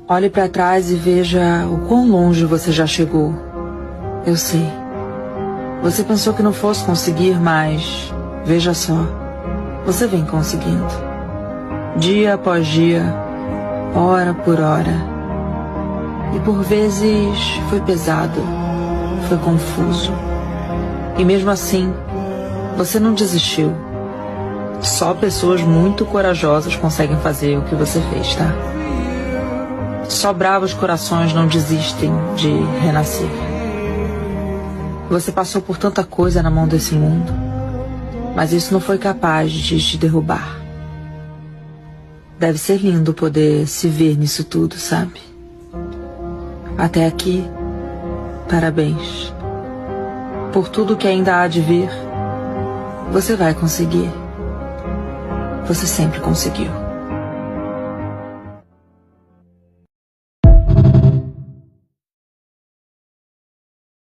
Olhe para trás e veja o quão longe você já chegou. Eu sei. Você pensou que não fosse conseguir, mas veja só, você vem conseguindo. Dia após dia, hora por hora. E por vezes foi pesado, foi confuso. E mesmo assim, você não desistiu. Só pessoas muito corajosas conseguem fazer o que você fez, tá? Só bravos corações não desistem de renascer. Você passou por tanta coisa na mão desse mundo, mas isso não foi capaz de te derrubar. Deve ser lindo poder se ver nisso tudo, sabe? Até aqui, parabéns. Por tudo que ainda há de vir, você vai conseguir. Você sempre conseguiu.